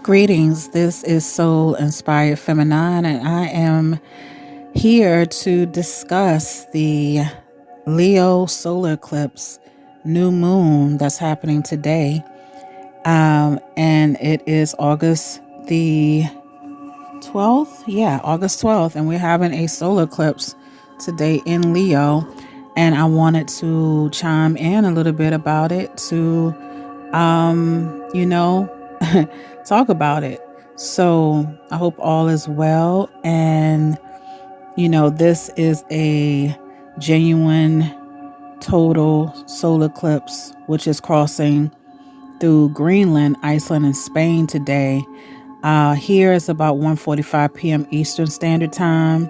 Greetings. This is Soul Inspired Feminine, and I am here to discuss the Leo solar eclipse new moon that's happening today. And it is August the 12th. Yeah, August 12th. And we're having a solar eclipse today in Leo. And I wanted to chime in a little bit about it to, talk about it. So I hope all is well. And, this is a genuine, total solar eclipse, which is crossing through Greenland, Iceland, and Spain today. Here is about 1:45 p.m. Eastern Standard Time.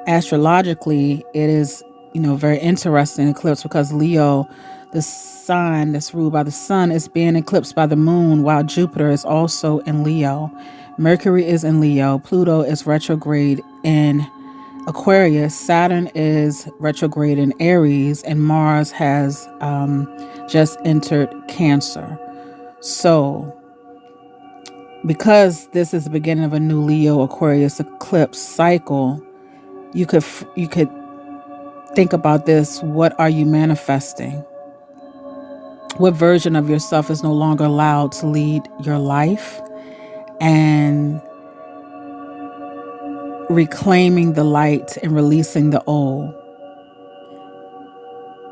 Astrologically, it is, very interesting eclipse because Leo, the sign that's ruled by the sun, is being eclipsed by the moon, while Jupiter is also in Leo. Mercury is in Leo. Pluto is retrograde in Aquarius. Saturn is retrograde in Aries, and Mars has just entered Cancer. So, because this is the beginning of a new Leo Aquarius eclipse cycle, you could think about this. What are you manifesting? What version of yourself is no longer allowed to lead your life? And reclaiming the light and releasing the old.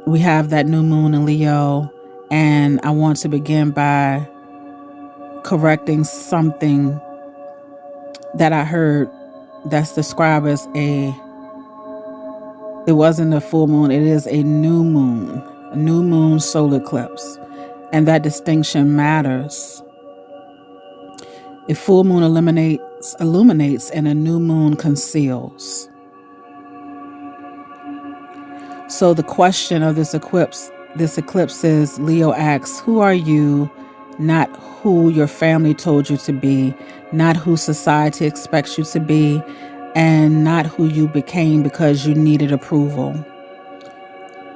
We have that new moon in Leo, and I want to begin by correcting something that I heard that's described as it wasn't a full moon, it is a new moon solar eclipse. And that distinction matters. A full moon illuminates and a new moon conceals. So the question of this eclipse is, Leo asks, who are you? Not who your family told you to be, not who society expects you to be, and not who you became because you needed approval.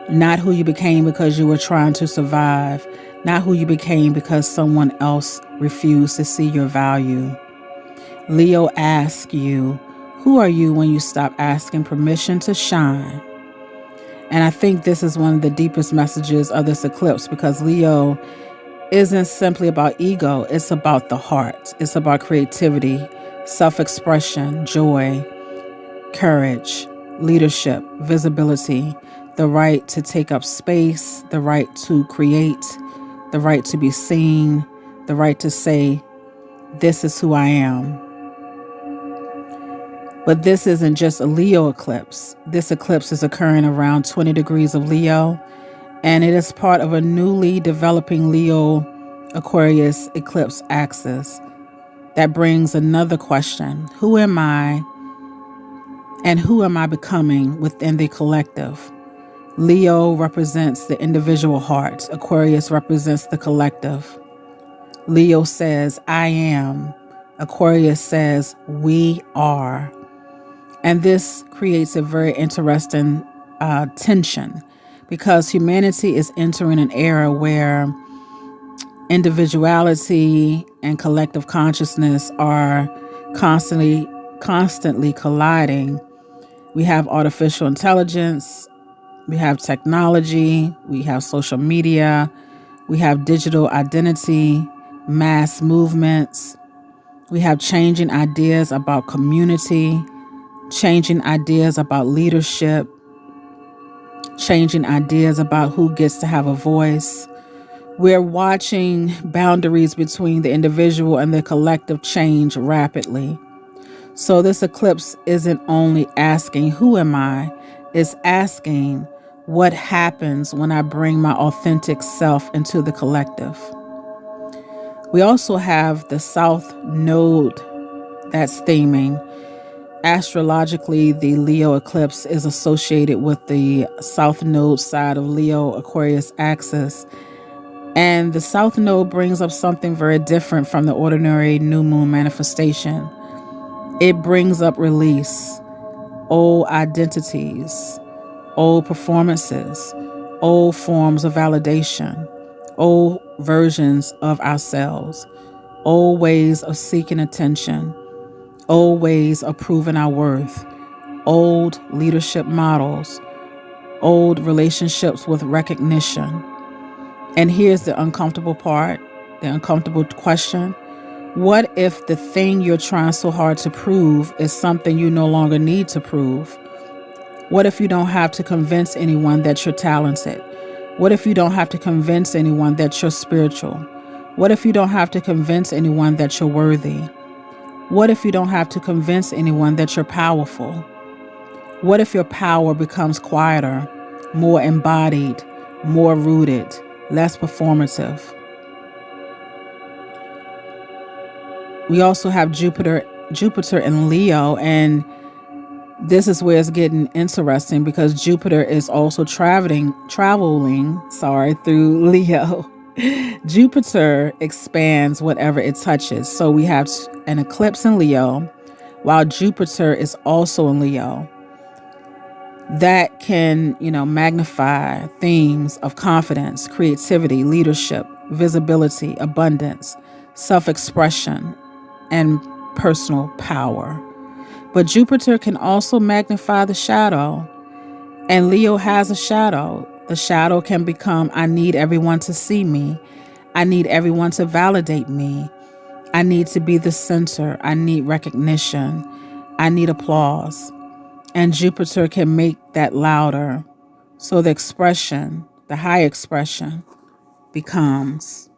Not who you became because you were trying to survive. Not who you became because someone else refused to see your value. Leo asks you, who are you when you stop asking permission to shine? And I think this is one of the deepest messages of this eclipse, because Leo isn't simply about ego, it's about the heart. It's about creativity, self-expression, joy, courage, leadership, visibility, the right to take up space, the right to create, the right to be seen, the right to say, this is who I am. But this isn't just a Leo eclipse. This eclipse is occurring around 20 degrees of Leo, and it is part of a newly developing Leo Aquarius eclipse axis. That brings another question. Who am I, and who am I becoming within the collective? Leo represents the individual heart. Aquarius represents the collective. Leo says, I am. Aquarius says, we are. And this creates a very interesting tension, because humanity is entering an era where individuality and collective consciousness are constantly colliding. We have artificial intelligence, we have technology, we have social media, we have digital identity, mass movements, we have changing ideas about community, changing ideas about leadership, changing ideas about who gets to have a voice. We're watching boundaries between the individual and the collective change rapidly. So this eclipse isn't only asking, who am I? It's asking, what happens when I bring my authentic self into the collective? We also have the South Node that's theming. Astrologically, the Leo eclipse is associated with the South Node side of Leo Aquarius axis. And the South Node brings up something very different from the ordinary new moon manifestation. It brings up release, old identities, old performances, old forms of validation, old versions of ourselves. old ways of seeking attention, old ways of proving our worth, old leadership models, old relationships with recognition. And here's the uncomfortable part, the uncomfortable question. What if the thing you're trying so hard to prove is something you no longer need to prove? What if you don't have to convince anyone that you're talented? What if you don't have to convince anyone that you're spiritual? What if you don't have to convince anyone that you're worthy? What if you don't have to convince anyone that you're powerful? What if your power becomes quieter, more embodied, more rooted, less performative? We also have Jupiter in Leo, and this is where it's getting interesting because Jupiter is also traveling through Leo. Jupiter expands whatever it touches. So we have an eclipse in Leo, while Jupiter is also in Leo. That can, magnify themes of confidence, creativity, leadership, visibility, abundance, self-expression, and personal power. But Jupiter can also magnify the shadow, and Leo has a shadow. The shadow can become, I need everyone to see me. I need everyone to validate me. I need to be the center. I need recognition. I need applause. And Jupiter can make that louder. So the expression, the high expression, becomes,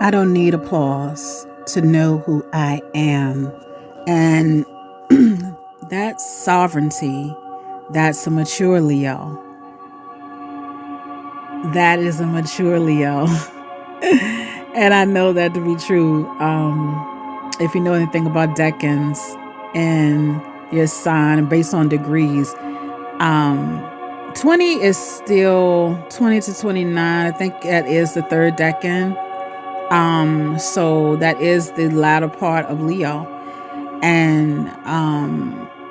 I don't need applause to know who I am. And that sovereignty, that's a mature Leo. That is a mature Leo. And I know that to be true. If you know anything about decans and your sign based on degrees, 20 is still 20 to 29. I think that is the third decan. So that is the latter part of Leo. And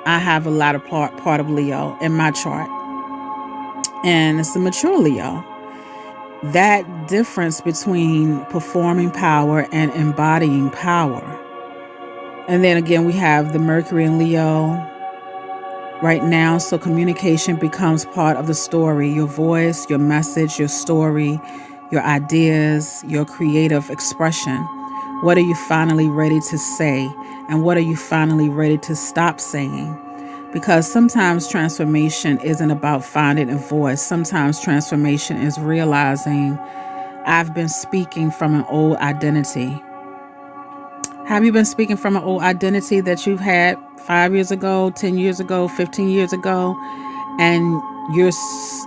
I have a latter part of Leo in my chart. And it's the mature Leo. That difference between performing power and embodying power. And then again, we have the Mercury in Leo right now. So communication becomes part of the story. Your voice, your message, your story, your ideas, your creative expression. What are you finally ready to say? And what are you finally ready to stop saying? Because sometimes transformation isn't about finding a voice. Sometimes transformation is realizing I've been speaking from an old identity. Have you been speaking from an old identity that you've had 5 years ago, 10 years ago, 15 years ago, and you're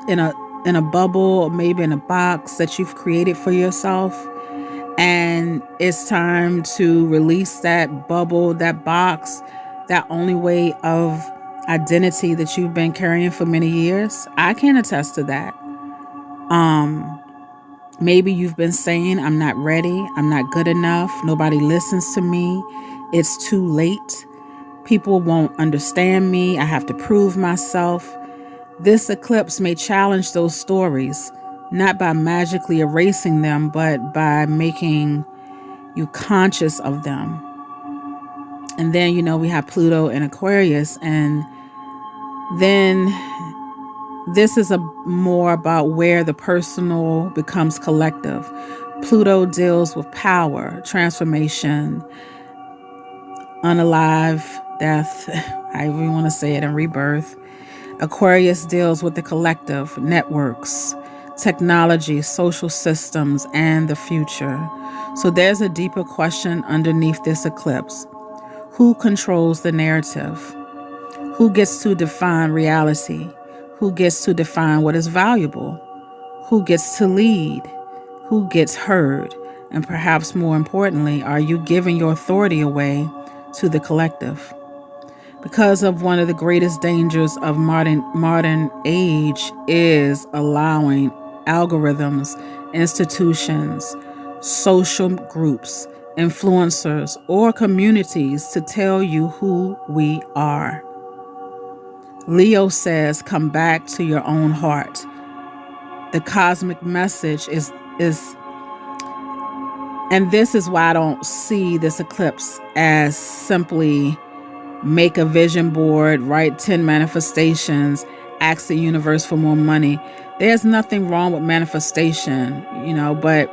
in a bubble or maybe in a box that you've created for yourself? And it's time to release that bubble, that box, that only way of identity that you've been carrying for many years. I can attest to that. Maybe you've been saying, I'm not ready. I'm not good enough. Nobody listens to me. It's too late. People won't understand me. I have to prove myself. This eclipse may challenge those stories, not by magically erasing them, but by making you conscious of them. And then, we have Pluto in Aquarius. And then this is more about where the personal becomes collective. Pluto deals with power, transformation, unalive, death, however you want to say it, and rebirth. Aquarius deals with the collective, networks, technology, social systems, and the future. So there's a deeper question underneath this eclipse. Who controls the narrative? Who gets to define reality? Who gets to define what is valuable? Who gets to lead? Who gets heard? And perhaps more importantly, are you giving your authority away to the collective? Because of one of the greatest dangers of modern age is allowing algorithms, institutions, social groups, influencers, or communities to tell you who we are. Leo says, come back to your own heart. The cosmic message is And this is why I don't see this eclipse as simply make a vision board, write 10 manifestations, ask the universe for more money. There's nothing wrong with manifestation, but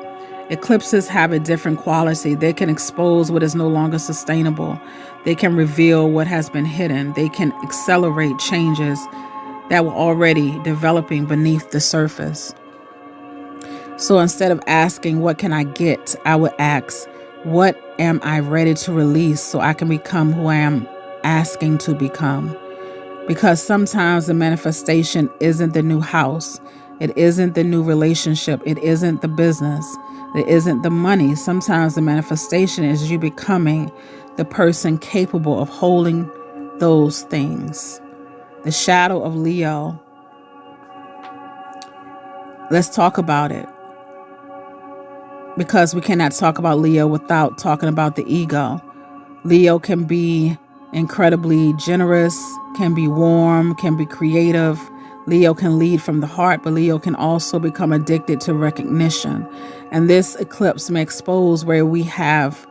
eclipses have a different quality. They can expose what is no longer sustainable. They can reveal what has been hidden. They can accelerate changes that were already developing beneath the surface. So instead of asking, what can I get? I would ask, what am I ready to release so I can become who I am asking to become? Because sometimes the manifestation isn't the new house. It isn't the new relationship. It isn't the business. It isn't the money. Sometimes the manifestation is you becoming the person capable of holding those things. The shadow of Leo. Let's talk about it. Because we cannot talk about Leo without talking about the ego. Leo can be incredibly generous, can be warm, can be creative. Leo can lead from the heart, but Leo can also become addicted to recognition. And this eclipse may expose where we have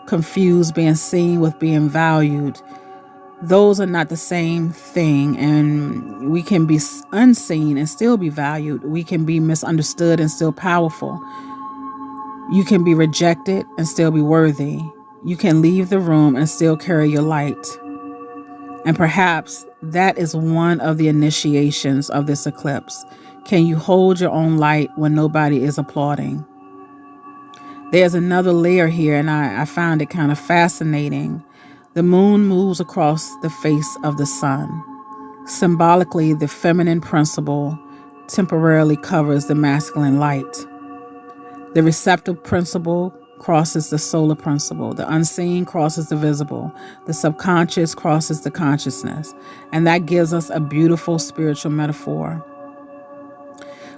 confused being seen with being valued. Those are not the same thing, and we can be unseen and still be valued. We can be misunderstood and still powerful. You can be rejected and still be worthy. You can leave the room and still carry your light. And perhaps that is one of the initiations of this eclipse. Can you hold your own light when nobody is applauding? There's another layer here, and I found it kind of fascinating. The moon moves across the face of the sun. Symbolically, the feminine principle temporarily covers the masculine light. The receptive principle crosses the solar principle. The unseen crosses the visible. The subconscious crosses the consciousness. And that gives us a beautiful spiritual metaphor.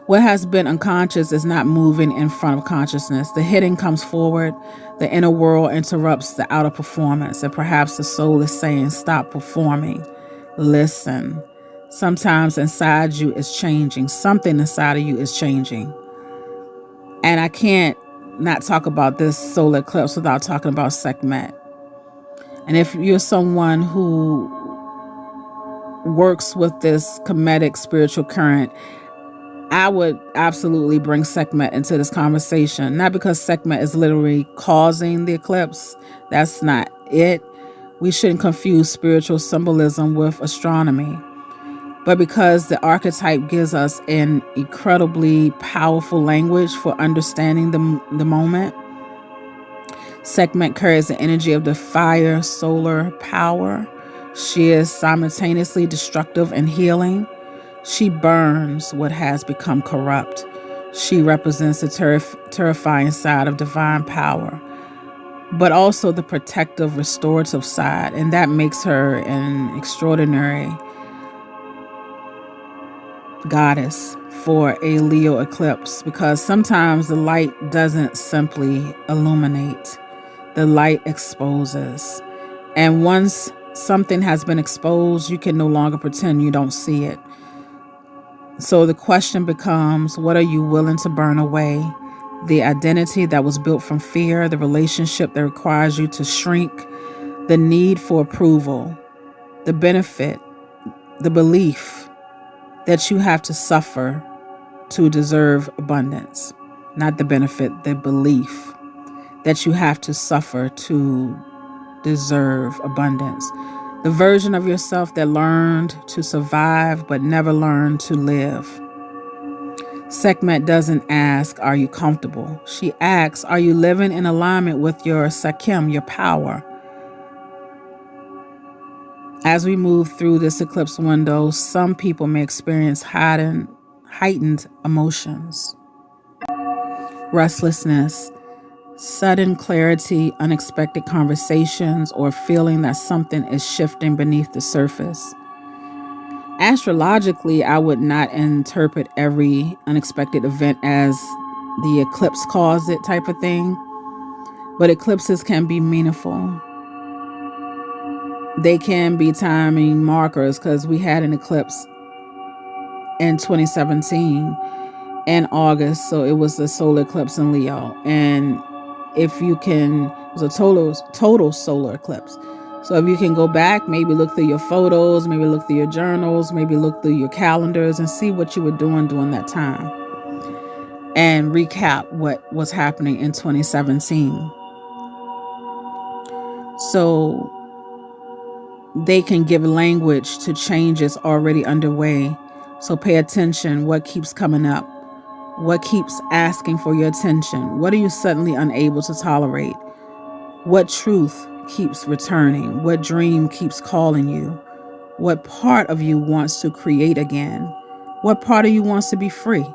What has been unconscious is not moving in front of consciousness. The hidden comes forward. The inner world interrupts the outer performance. And perhaps the soul is saying, stop performing. Listen. Sometimes inside you is changing. Something inside of you is changing. And I can't not talk about this solar eclipse without talking about Sekhmet. And if you're someone who works with this Kemetic spiritual current, I would absolutely bring Sekhmet into this conversation. Not because Sekhmet is literally causing the eclipse. That's not it. We shouldn't confuse spiritual symbolism with astronomy. But because the archetype gives us an incredibly powerful language for understanding the moment, Sekhmet carries the energy of the fire solar power. She is simultaneously destructive and healing. She burns what has become corrupt. She represents the terrifying side of divine power, but also the protective, restorative side. And that makes her an extraordinary goddess for a Leo eclipse, because sometimes the light doesn't simply illuminate. The light exposes. And once something has been exposed, you can no longer pretend you don't see it. So the question becomes, what are you willing to burn away? The identity that was built from fear, the relationship that requires you to shrink, the need for approval, the benefit, the belief that you have to suffer to deserve abundance. Not the benefit, the belief that you have to suffer to deserve abundance. The version of yourself that learned to survive but never learned to live. Sekhmet doesn't ask, are you comfortable? She asks, are you living in alignment with your Sakim, your power? As we move through this eclipse window, some people may experience heightened emotions, restlessness, sudden clarity, unexpected conversations, or feeling that something is shifting beneath the surface. Astrologically, I would not interpret every unexpected event as the eclipse caused it type of thing, but eclipses can be meaningful. They can be timing markers, because we had an eclipse in 2017 in August, so it was the solar eclipse in Leo, and If you can, it was a total solar eclipse. So if you can go back, maybe look through your photos, maybe look through your journals, maybe look through your calendars and see what you were doing during that time. And recap what was happening in 2017. So they can give language to changes already underway. So pay attention. What keeps coming up? What keeps asking for your attention? What are you suddenly unable to tolerate? What truth keeps returning? What dream keeps calling you? What part of you wants to create again? What part of you wants to be free?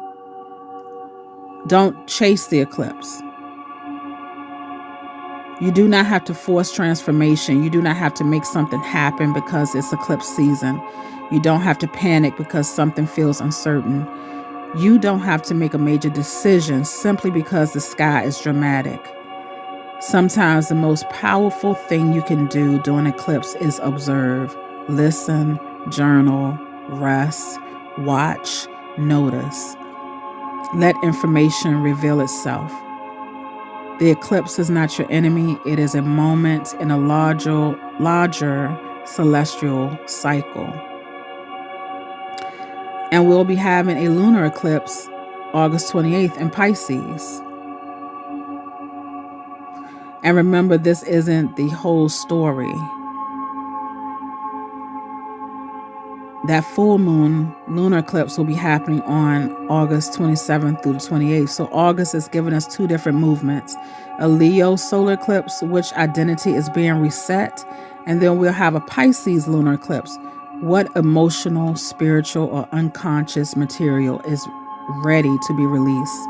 Don't chase the eclipse. You do not have to force transformation. You do not have to make something happen because it's eclipse season. You don't have to panic because something feels uncertain. You don't have to make a major decision simply because the sky is dramatic. Sometimes the most powerful thing you can do during eclipse is observe, listen, journal, rest, watch, notice. Let information reveal itself. The eclipse is not your enemy. It is a moment in a larger celestial cycle. And we'll be having a lunar eclipse August 28th in Pisces. And remember, this isn't the whole story. That full moon lunar eclipse will be happening on August 27th through the 28th. So August is giving us two different movements. A Leo solar eclipse, which identity is being reset. And then we'll have a Pisces lunar eclipse. What emotional, spiritual, or unconscious material is ready to be released?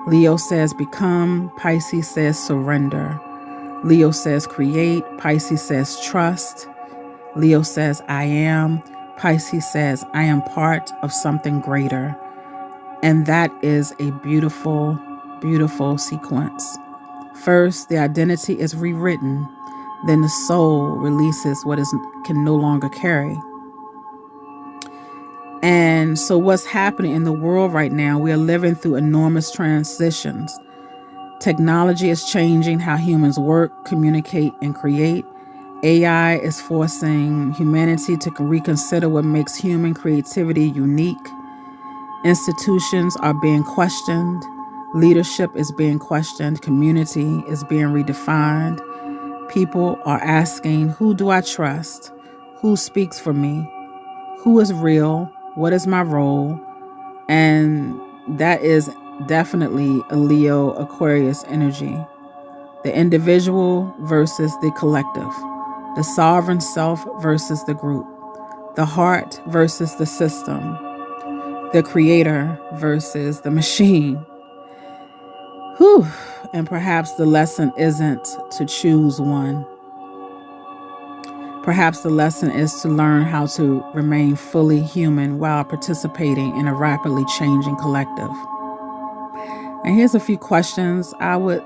Leo says become. Pisces says surrender. Leo says create. Pisces says trust. Leo says I am. Pisces says, I am part of something greater. And that is a beautiful, beautiful sequence. First, the identity is rewritten. Then the soul releases what can no longer carry. And so what's happening in the world right now, we are living through enormous transitions. Technology is changing how humans work, communicate, and create. AI is forcing humanity to reconsider what makes human creativity unique. Institutions are being questioned. Leadership is being questioned. Community is being redefined. People are asking, who do I trust? Who speaks for me? Who is real? What is my role? And that is definitely a Leo Aquarius energy. The individual versus the collective. The sovereign self versus the group, the heart versus the system, the creator versus the machine. Whew. And perhaps the lesson isn't to choose one. Perhaps the lesson is to learn how to remain fully human while participating in a rapidly changing collective. And here's a few questions I would,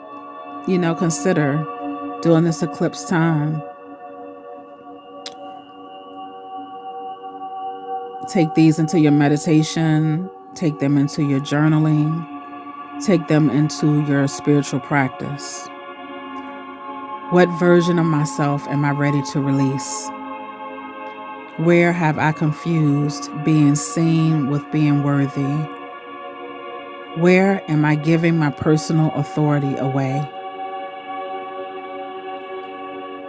consider during this eclipse time. Take these into your meditation, take them into your journaling, take them into your spiritual practice. What version of myself am I ready to release? Where have I confused being seen with being worthy? Where am I giving my personal authority away?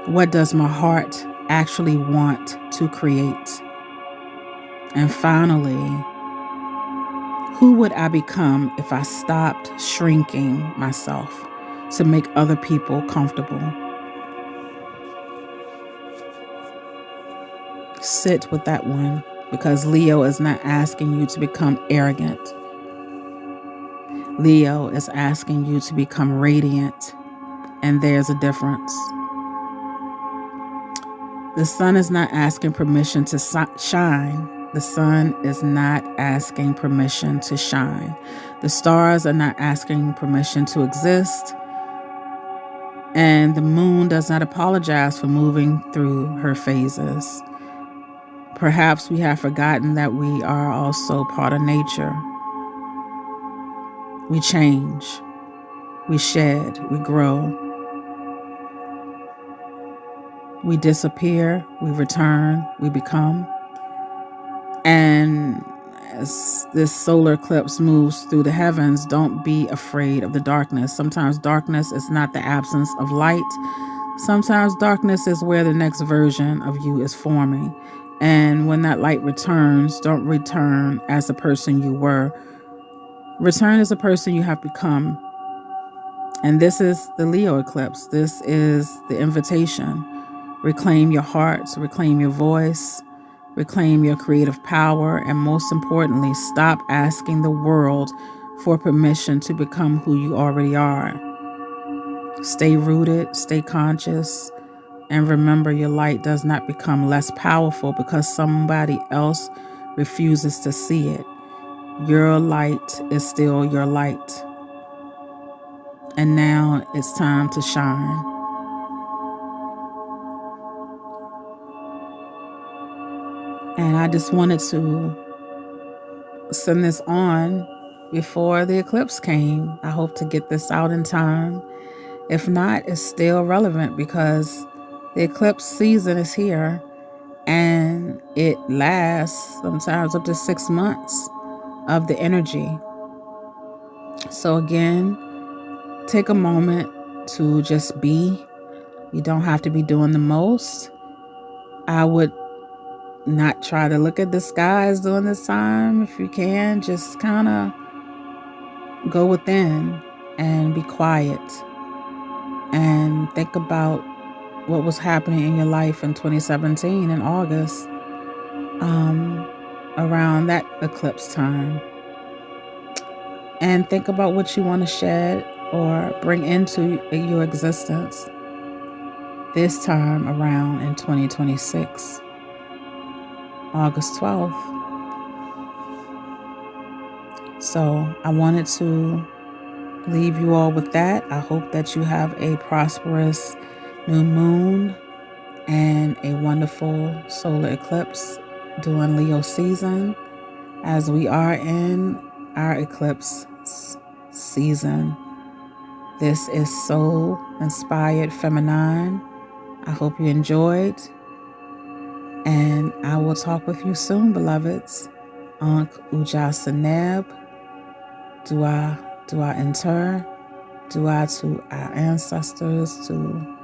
What does my heart actually want to create? And finally, who would I become if I stopped shrinking myself to make other people comfortable? Sit with that one, because Leo is not asking you to become arrogant. Leo is asking you to become radiant, and there's a difference. The sun is not asking permission to shine. The sun is not asking permission to shine. The stars are not asking permission to exist. And the moon does not apologize for moving through her phases. Perhaps we have forgotten that we are also part of nature. We change. We shed, we grow, we disappear, we return, we become. And as this solar eclipse moves through the heavens, don't be afraid of the darkness. Sometimes darkness is not the absence of light. Sometimes darkness is where the next version of you is forming. And when that light returns, don't return as the person you were. Return as the person you have become. And this is the Leo eclipse. This is the invitation. Reclaim your hearts, reclaim your voice, reclaim your creative power, and most importantly, stop asking the world for permission to become who you already are. Stay rooted, stay conscious, and remember your light does not become less powerful because somebody else refuses to see it. Your light is still your light. And now it's time to shine. And I just wanted to send this on before the eclipse came. I hope to get this out in time. If not, it's still relevant because the eclipse season is here and it lasts sometimes up to 6 months of the energy. So again, take a moment to just be. You don't have to be doing the most. I would not try to look at the skies during this time. If you can, just kind of go within and be quiet and think about what was happening in your life in 2017 in August, around that eclipse time. And think about what you want to shed or bring into your existence this time around in 2026, August 12th. So I wanted to leave you all with that. I hope that you have a prosperous new moon and a wonderful solar eclipse during Leo season, as we are in our eclipse season. This is Soul Inspired Feminine. I hope you enjoyed, and I will talk with you soon, beloveds. Ankh Uja Seneb, Dua Inter, Dua to our ancestors, to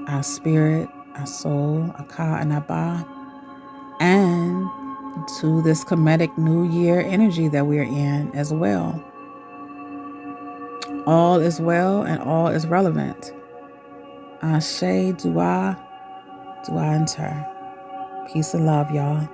our spirit, our soul, Aka and Abba, and to this Kemetic New Year energy that we're in as well. All is well and all is relevant. Ashe, Dua Inter. Peace and love, y'all.